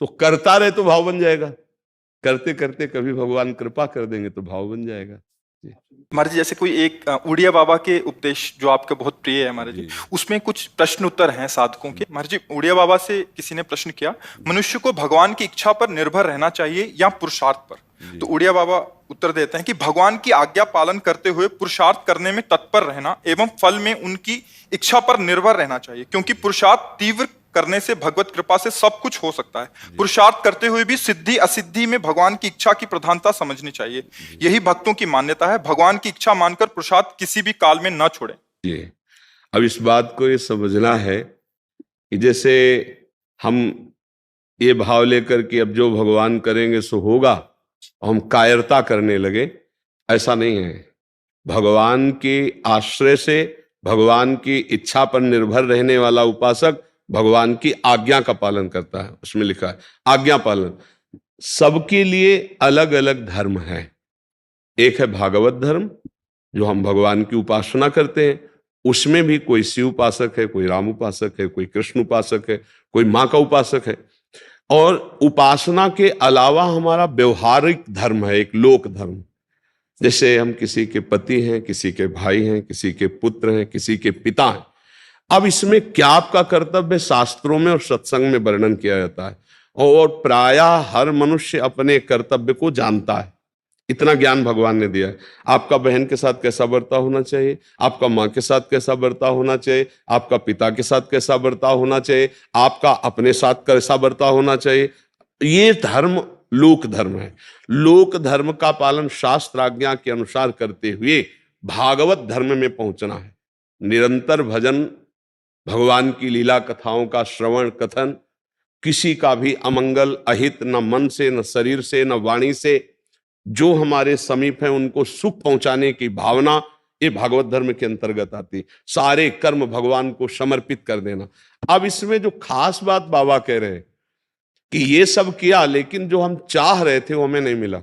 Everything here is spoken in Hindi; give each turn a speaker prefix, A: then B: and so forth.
A: तो करता रहे तो भाव बन जाएगा, करते करते कभी भगवान कृपा कर देंगे तो भाव बन जाएगा।
B: महाराज जी, जैसे कोई एक उड़िया बाबा के उपदेश जो आपके बहुत प्रिय है महाराज जी, उसमें कुछ प्रश्न उत्तर हैं साधकों के। महाराज जी, उड़िया बाबा से किसी ने प्रश्न किया, मनुष्य को भगवान की इच्छा पर निर्भर रहना चाहिए या पुरुषार्थ पर? तो उड़िया बाबा उत्तर देते हैं कि भगवान की आज्ञा पालन करते हुए पुरुषार्थ करने में तत्पर रहना एवं फल में उनकी इच्छा पर निर्भर रहना चाहिए, क्योंकि पुरुषार्थ तीव्र करने से भगवत कृपा से सब कुछ हो सकता है। पुरुषार्थ करते हुए भी सिद्धि असिद्धि में भगवान की इच्छा की प्रधानता समझनी चाहिए। यही भक्तों की मान्यता है। भगवान की इच्छा मानकर पुरुषार्थ किसी भी काल में न छोड़े।
A: अब इस बात को ये समझना है कि जैसे हम ये भाव लेकर कि अब जो भगवान करेंगे सो होगा, हम कायरता करने लगे, ऐसा नहीं है। भगवान के आश्रय से, भगवान की इच्छा पर निर्भर रहने वाला उपासक भगवान की आज्ञा का पालन करता है। उसमें लिखा है आज्ञा पालन। सबके लिए अलग अलग धर्म है। एक है भागवत धर्म, जो हम भगवान की उपासना करते हैं, उसमें भी कोई शिव उपासक है, कोई राम उपासक है, कोई कृष्ण उपासक है, कोई माँ का उपासक है। और उपासना के अलावा हमारा व्यवहारिक धर्म है, एक लोक धर्म। जैसे हम किसी के पति हैं, किसी के भाई हैं, किसी के पुत्र हैं, किसी के पिता हैं। अब इसमें क्या आपका कर्तव्य शास्त्रों में और सत्संग में वर्णन किया जाता है, और प्रायः हर मनुष्य अपने कर्तव्य को जानता है। इतना ज्ञान भगवान ने दिया है। आपका बहन के साथ कैसा बर्ताव होना चाहिए, आपका माँ के साथ कैसा बर्ताव होना चाहिए, आपका पिता के साथ कैसा बर्ताव होना चाहिए, आपका अपने साथ कैसा बर्ताव होना चाहिए। ये धर्म लोक धर्म है। लोक धर्म का पालन शास्त्र आज्ञा के अनुसार करते हुए भागवत धर्म में पहुंचना है। निरंतर भजन, भगवान की लीला कथाओं का श्रवण कथन, किसी का भी अमंगल अहित न मन से, न शरीर से, न वाणी से, जो हमारे समीप है उनको सुख पहुंचाने की भावना, ये भागवत धर्म के अंतर्गत आती। सारे कर्म भगवान को समर्पित कर देना। अब इसमें जो खास बात बाबा कह रहे हैं कि ये सब किया, लेकिन जो हम चाह रहे थे वो हमें नहीं मिला।